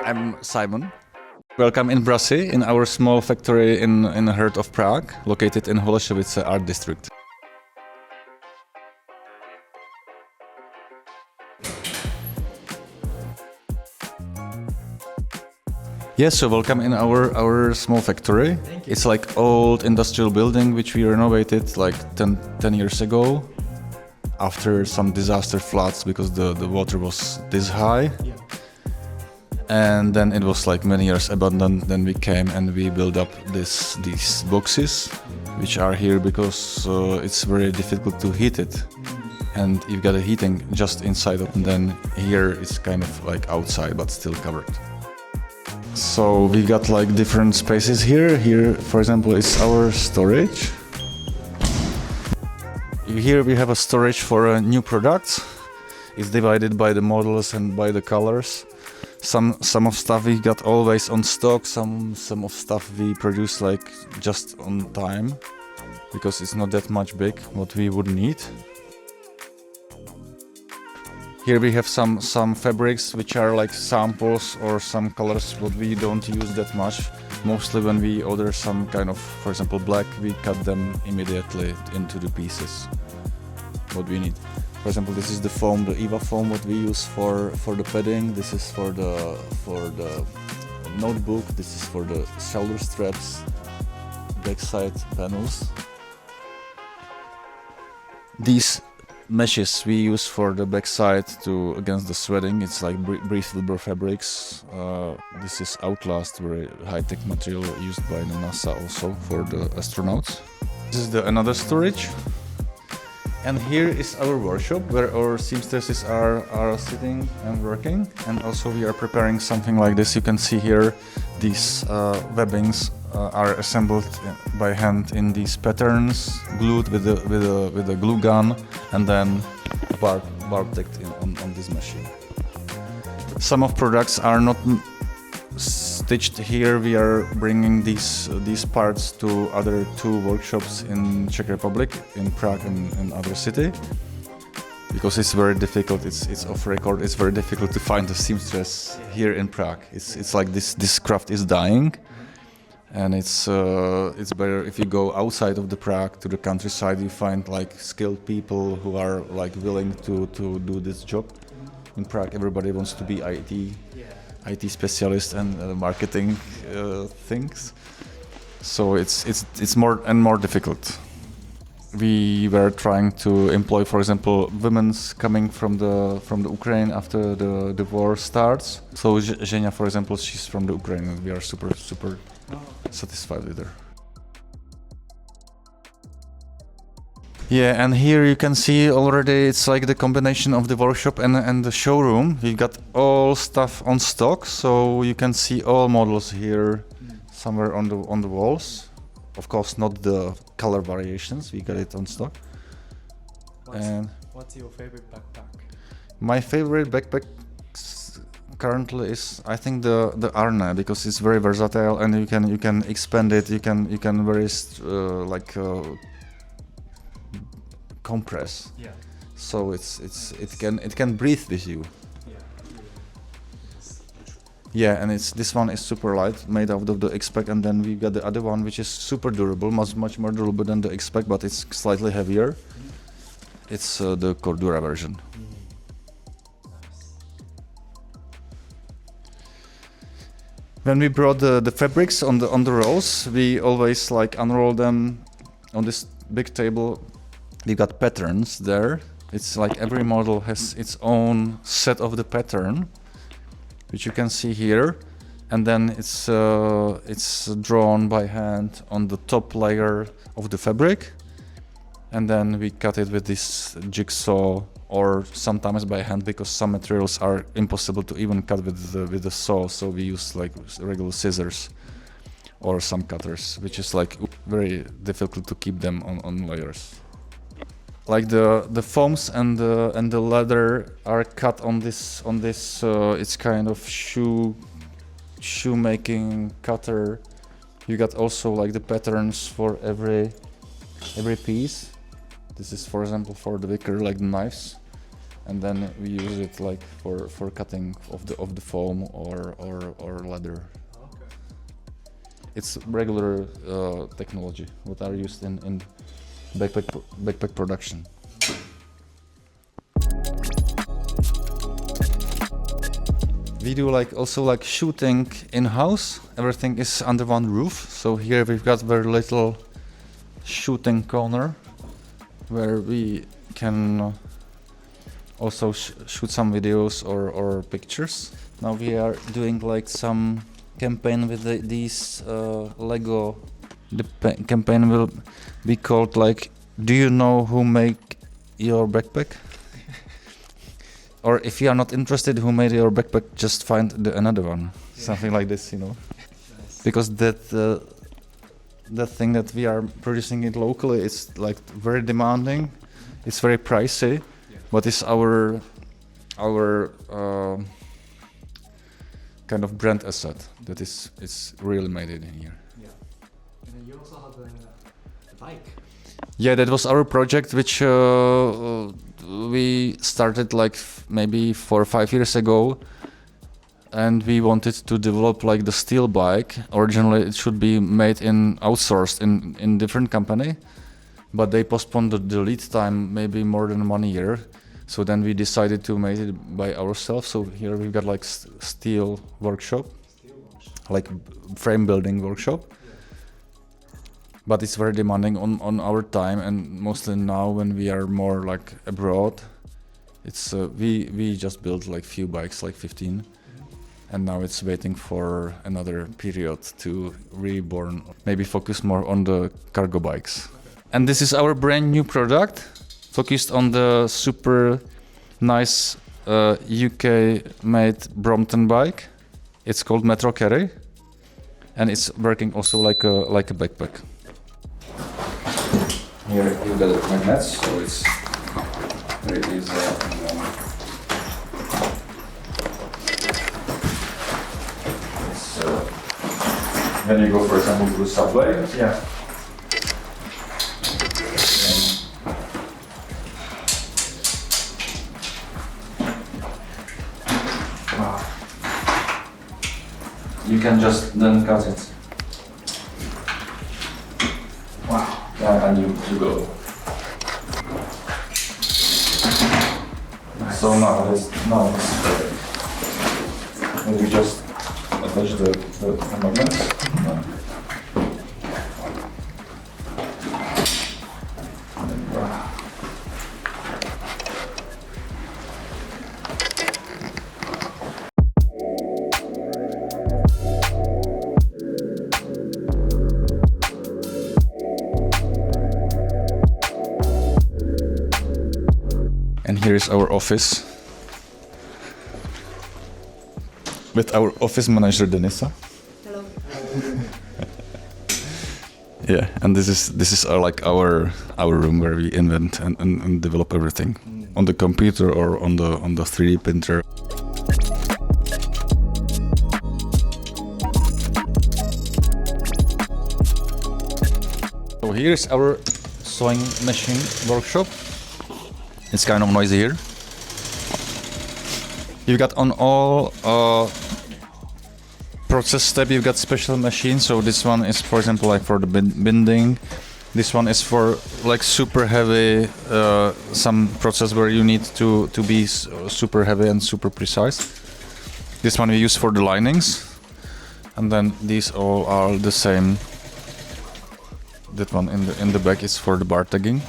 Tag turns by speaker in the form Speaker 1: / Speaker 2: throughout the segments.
Speaker 1: I'm Simon. Welcome in BRAASI, in our small factory in the heart of Prague, located in Holešovice art district. Yes, so welcome in our small factory. It's like old industrial building which we renovated like 10 years ago after some disaster floods because the water was this high. Yeah. And then it was like many years abandoned. Then we came and we built up these boxes which are here because it's very difficult to heat it. And you've got a heating just inside of, and then here it's kind of like outside but still covered. So we got like different spaces here. Here, for example, is our storage. Here we have a storage for new products. It's divided by the models and by the colors. Some of stuff we got always on stock. Some of stuff we produce like just on time because it's not that much big what we would need. Here we have some fabrics which are like samples or some colors what we don't use that much. Mostly when we order some kind of, for example, black, we cut them immediately into the pieces what we need. For example, this is the foam, the EVA foam what we use for the padding. This is for the notebook. This is for the shoulder straps, backside panels. These meshes we use for the backside to against the sweating. It's like breathable fabrics. This is Outlast, very high-tech material used by the NASA also for the astronauts. This is another storage. And here is our workshop where our seamstresses are sitting and working. And also we are preparing something like this. You can see here these webbings are assembled by hand in these patterns, glued with a glue gun, and then barb tacked on this machine. Some of products are not stitched here. We are bringing these parts to other two workshops in Czech Republic, in Prague and other city, because it's very difficult. It's off record. It's very difficult to find a seamstress here in Prague. It's like this craft is dying. And it's better if you go outside of the Prague to the countryside. You find like skilled people who are like willing to do this job. In Prague, everybody wants to be IT specialist and marketing things. So it's more and more difficult. We were trying to employ, for example, women's coming from the Ukraine after the war starts. So Zhenya, for example, she's from the Ukraine, and we are super satisfied with her. Yeah, and here you can see already it's like the combination of the workshop and the showroom. We got all stuff on stock, so you can see all models here somewhere on the walls. Of course, not the color variations. We got it on stock.
Speaker 2: What's your favorite backpack?
Speaker 1: My favorite backpack currently is, I think, the Arne, because it's very versatile and you can expand it. You can very compress. Yeah. So it can breathe with you. Yeah, and this one is super light, made out of the X-Pack, and then we got the other one which is super durable, much more durable than the X-Pack, but it's slightly heavier. It's the Cordura version. When we brought the fabrics on the rolls, we always like unroll them on this big table. We got patterns there. It's like every model has its own set of the pattern, which you can see here, and then it's drawn by hand on the top layer of the fabric, and then we cut it with this jigsaw, or sometimes by hand, because some materials are impossible to even cut with the saw, so we use like regular scissors or some cutters, which is like very difficult to keep them on layers. Like the foams and the leather are cut on this it's kind of shoemaking cutter. You got also like the patterns for every piece. This is, for example, for the wicker, like the knives. and then we use it like for cutting of the foam or leather.
Speaker 2: Okay.
Speaker 1: It's regular technology what are used in backpack production. We do also shooting in-house. Everything is under one roof. So here we've got very little shooting corner where we can also shoot some videos or pictures. Now we are doing like some campaign with these Lego. The campaign will be called like, do you know who make your backpack? Or if you are not interested who made your backpack, just find another one. Something like this, you know. Because that thing that we are producing it locally is like very demanding. It's very pricey, but it's our kind of brand asset that it's really made it in here.
Speaker 2: Yeah. And then you also have a bike.
Speaker 1: Yeah, that was our project, which we started like maybe 4 or 5 years ago, and we wanted to develop like the steel bike. Originally, it should be made outsourced in different company, but they postponed the lead time maybe more than 1 year. So then we decided to make it by ourselves. So here we've got like steel workshop, like frame building workshop. But it's very demanding on our time, and mostly now when we are more like abroad, it's we just built like few bikes, like 15, and now it's waiting for another period to reborn, maybe focus more on the cargo bikes. And this is our brand new product, focused on the super nice UK made Brompton bike. It's called Metro Carry, and it's working also like a backpack. Here you got magnets, so it's very easy. When you go, for example, to the subway, yeah. You can just then cut it.
Speaker 2: Wow.
Speaker 1: Yeah, and you go.
Speaker 2: Nice.
Speaker 1: So now it's perfect. And you just attach the magnets.
Speaker 2: Wow.
Speaker 1: And here is our office with our office manager Denisa.
Speaker 3: Hello.
Speaker 1: Yeah, and this is our room where we invent and develop everything on the computer or on the 3D printer. So here is our sewing machine workshop. It's kind of noisy here. You've got on all process step, you've got special machines. So this one is, for example, like for the binding. This one is for like super heavy, some process where you need to be super heavy and super precise. This one we use for the linings, and then these all are the same. That one in the back is for the bar tagging.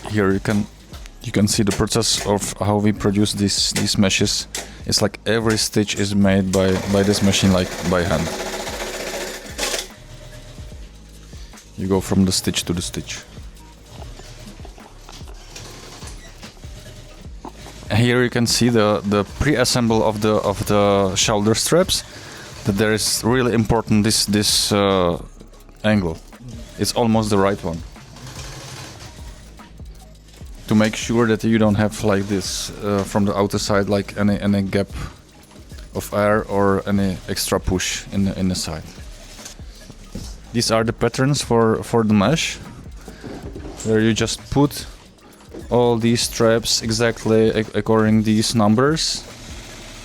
Speaker 1: Here you can see the process of how we produce these meshes. It's like every stitch is made by this machine, like by hand. You go from the stitch to the stitch. And here you can see the pre-assemble of the shoulder straps. That there is really important this angle. It's almost the right one. To make sure that you don't have like this from the outer side, like any gap of air or any extra push in the side. These are the patterns for the mesh. where you just put all these straps exactly according these numbers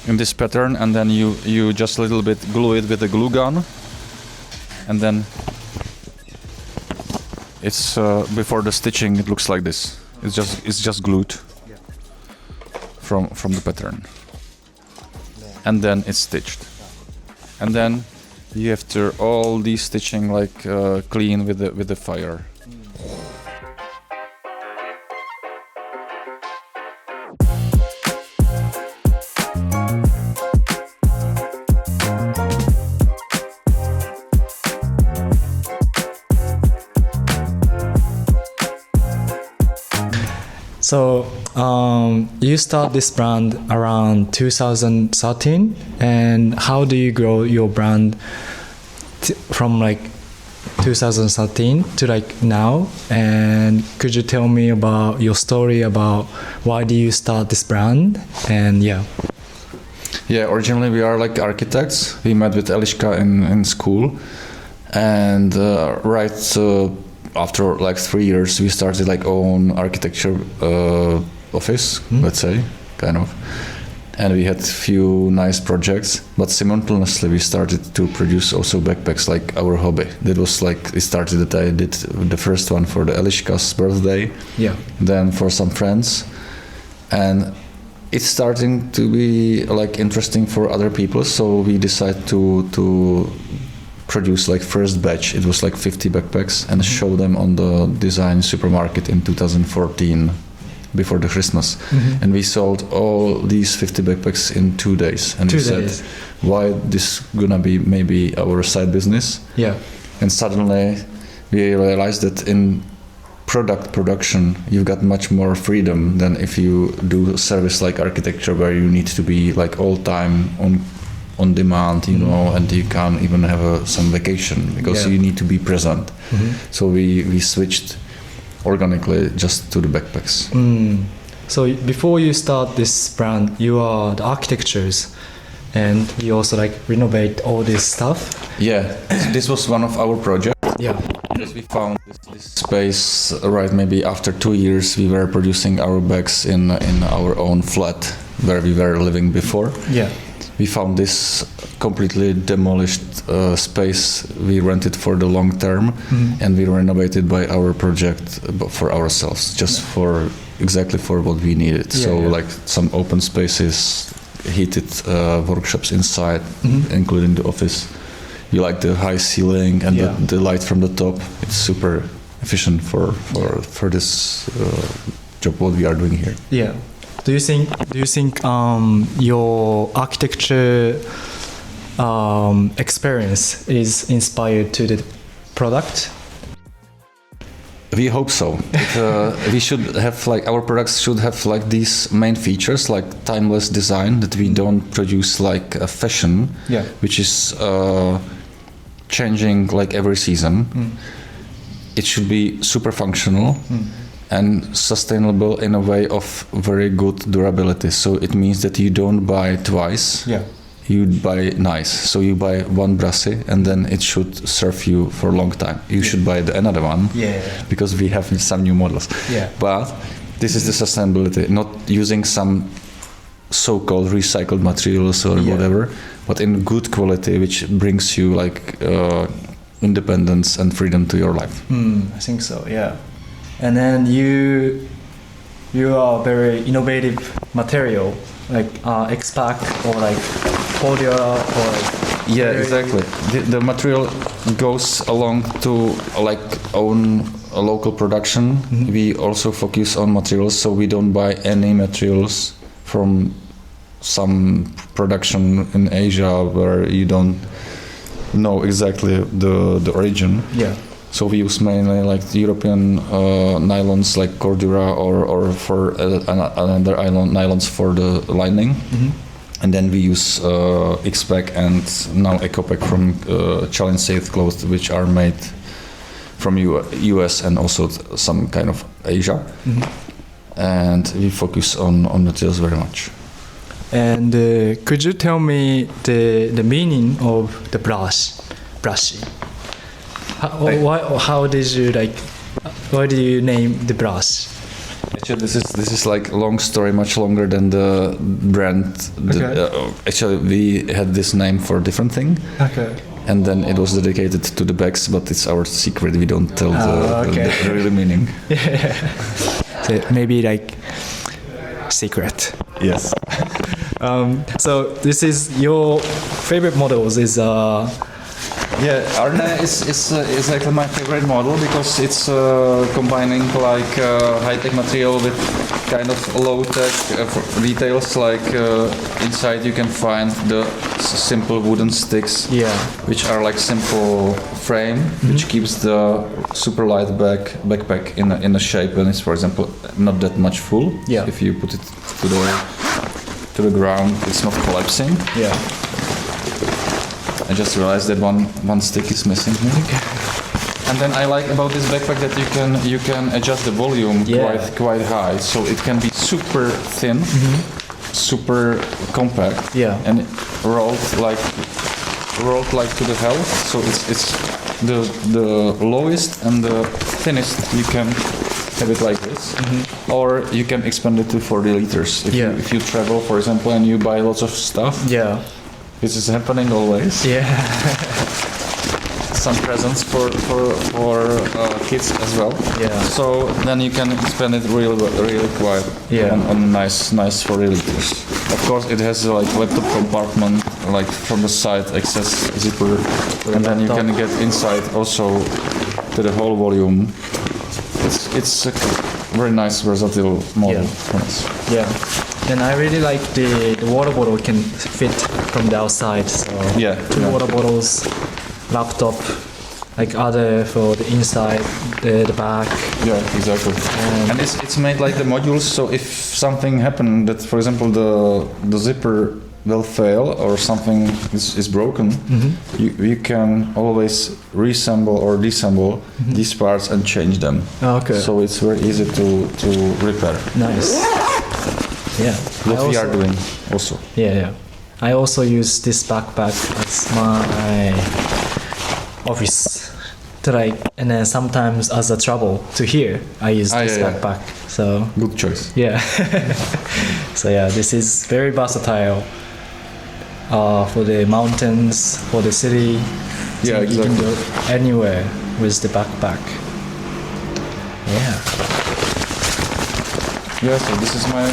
Speaker 1: in this pattern, and then you just a little bit glue it with a glue gun, and then it's before the stitching it looks like this. It's just glued from the pattern, and then it's stitched, and then you have to all these stitching like clean with the fire.
Speaker 2: So you start this brand around 2013, and how do you grow your brand from like 2013 to like now? And could you tell me about your story about why do you start this brand? And yeah,
Speaker 1: originally we are like architects. We met with Eliška in school, and after like 3 years we started like own architecture office, let's say, kind of, and we had few nice projects, but simultaneously we started to produce also backpacks, like our hobby. That was like, it started that I did the first one for the Eliška's birthday, then for some friends, and it's starting to be like interesting for other people, so we decided to produce like first batch. It was like 50 backpacks and show them on the design supermarket in 2014 before the Christmas, and we sold all these 50 backpacks in 2 days, and we said, why this gonna be maybe our side business? And suddenly we realized that in product production you've got much more freedom than if you do service like architecture, where you need to be like all time on demand, you know, and you can't even have some vacation because you need to be present. So we switched organically just to the backpacks.
Speaker 2: So before you start this brand, you are the architectures, and you also like renovate all this stuff. This was one of our projects. Because we found this space, right? Maybe after 2 years, we were producing our bags in our own flat where we were living before. We found this completely demolished space. We rented for the long term, and we renovated by our project for ourselves, just for exactly for what we needed. Like some open spaces, heated workshops inside, including the office. You like the high ceiling and the light from the top. It's super efficient for this job what we are doing here. Do you think your architecture experience is inspired to the product?
Speaker 1: We hope so. We should have like, our products should have like these main features, like timeless design, that we don't produce like a fashion, which is changing like every season. It should be super functional and sustainable in a way of very good durability. So it means that you don't buy twice. You buy nice. So you buy one BRAASI and then it should serve you for a long time. You should buy another one because we have some new models. But this is the sustainability, not using some so-called recycled materials or whatever, but in good quality, which brings you like independence and freedom to your life.
Speaker 2: I think so, And then you are very innovative material, like X-Pack or like Podia or like...
Speaker 1: Exactly. The material goes along to like own a local production. We also focus on materials, so we don't buy any materials from some production in Asia where you don't know exactly the origin. So we use mainly like European nylons like Cordura or for another nylons for the lining. And then we use X-Pack and now EcoPack from challenge safe clothes, which are made from US and also some kind of Asia. And we focus on materials very much.
Speaker 2: And could you tell me the meaning of the BRAASI? How did you like why do you name the BRAASI?
Speaker 1: Actually, this is like a long story, much longer than the brand. Actually, we had this name for a different thing.
Speaker 2: Okay.
Speaker 1: And then it was dedicated to the bags, but it's our secret. We don't tell the real meaning.
Speaker 2: Yeah. So maybe like secret.
Speaker 1: Yes.
Speaker 2: So this is your favorite models is
Speaker 1: Arne is actually my favorite model because it's combining like high-tech material with kind of low-tech details. Like inside you can find the simple wooden sticks, which are like simple frame, which keeps the super light backpack in a shape when it's, for example, not that much full.
Speaker 2: Yeah.
Speaker 1: If you put it to the ground, it's not collapsing.
Speaker 2: Yeah.
Speaker 1: I just realized that one stick is missing here.
Speaker 2: Okay.
Speaker 1: And then I like about this backpack that you can adjust the volume quite high, so it can be super thin, super compact, and rolled like to the hell. So it's the lowest and the thinnest you can have it like this, or you can expand it to 40 liters if you travel, for example, and you buy lots of stuff.
Speaker 2: Yeah.
Speaker 1: This is happening always.
Speaker 2: Yeah.
Speaker 1: Some presents for kids as well.
Speaker 2: Yeah.
Speaker 1: So then you can expand it really quite on nice 40 liters. Of course, it has like laptop compartment, like from the side access zipper, and then you can get inside also to the whole volume. It's a very nice versatile model for us.
Speaker 2: Yeah. And I really like the water bottle can fit from the outside. So two water bottles, laptop, like other for the inside, the back.
Speaker 1: Yeah, exactly. And it's made like the modules. So if something happened that, for example, the zipper will fail or something is broken, you can always reassemble or disassemble these parts and change them.
Speaker 2: Okay.
Speaker 1: So it's very easy to repair.
Speaker 2: Nice. Yeah.
Speaker 1: What we are doing also.
Speaker 2: Yeah. I also use this backpack as my office to like, and then sometimes as a travel to here, I use this backpack. So
Speaker 1: good choice.
Speaker 2: Yeah. So this is very versatile for the mountains, for the city.
Speaker 1: Yeah, exactly.
Speaker 2: You can go anywhere with the backpack. Yeah.
Speaker 1: Yeah, so this is my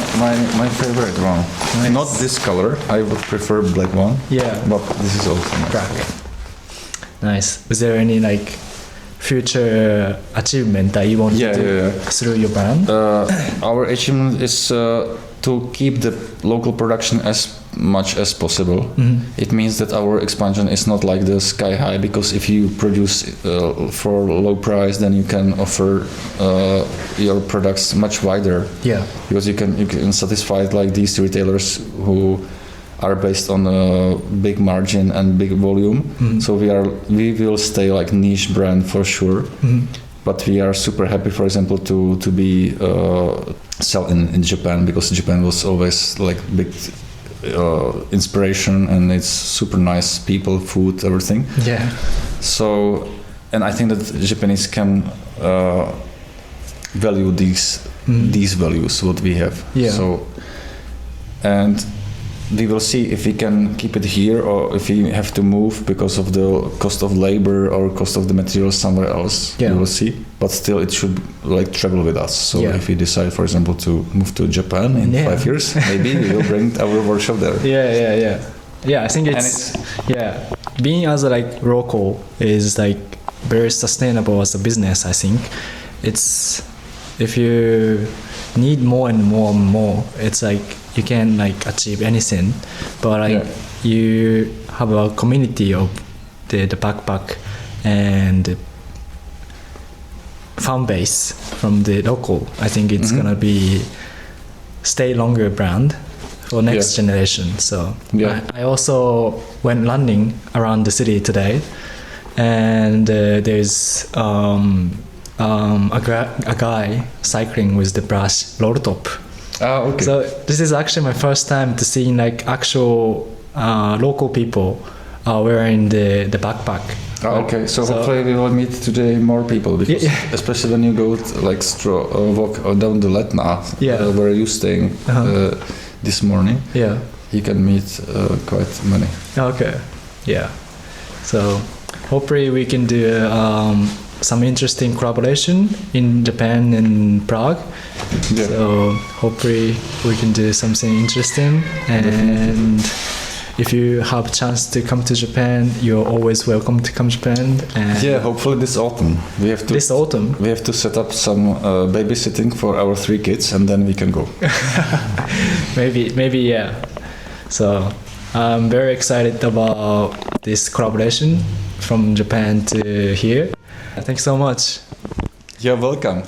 Speaker 1: favorite one.
Speaker 2: Nice.
Speaker 1: Not this color. I would prefer black one.
Speaker 2: Yeah.
Speaker 1: But this is also nice.
Speaker 2: Black. Nice. Is there any like future achievement that you want to do through your brand?
Speaker 1: Our achievement is to keep the local production as much as possible. It means that our expansion is not like the sky high, because if you produce for low price, then you can offer your products much wider. Yeah. Because you can satisfy like these retailers who are based on a big margin and big volume. So we will stay like niche brand for sure. But we are super happy, for example, to be sell in Japan, because Japan was always like big inspiration, and it's super nice people, food, everything. Yeah. So, and I think that Japanese can value these values what we have. Yeah. So, and we will see if we can keep it here, or if we have to move because of the cost of labor or cost of the materials somewhere else. Yeah. We will see. But still, it should like travel with us. So if we decide, for example, to move to Japan in 5 years, maybe we will bring our workshop there. Yeah, I think it's being as a like local is like very sustainable as a business. I think it's, if you need more and more and more, it's like you can like achieve anything, but like you have a community of the backpack and fan base from the local. I think it's gonna be stay longer brand for next generation. So I also went running around the city today, and there's a guy cycling with the BRAASI roll top. Okay. So this is actually my first time to see like actual local people wearing the backpack. Okay, so hopefully we will meet today more people, because especially when you go walk down the Letna, where you staying this morning.
Speaker 2: Yeah,
Speaker 1: you can meet quite many.
Speaker 2: Okay, yeah. So hopefully we can do some interesting collaboration in Japan and Prague.
Speaker 1: Yeah.
Speaker 2: So hopefully we can do something interesting. And if you have a chance to come to Japan, you're always welcome to come to Japan. And
Speaker 1: hopefully this autumn. We have to set up some babysitting for our 3 kids, and then we can go.
Speaker 2: maybe yeah. So I'm very excited about this collaboration from Japan to here. Thanks so much.
Speaker 1: You're welcome.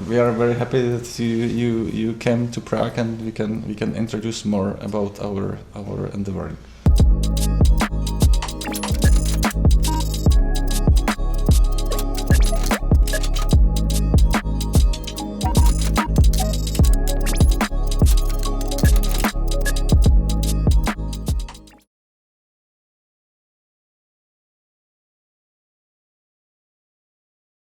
Speaker 1: We are very happy that you came to Prague, and we can introduce more about our endeavor.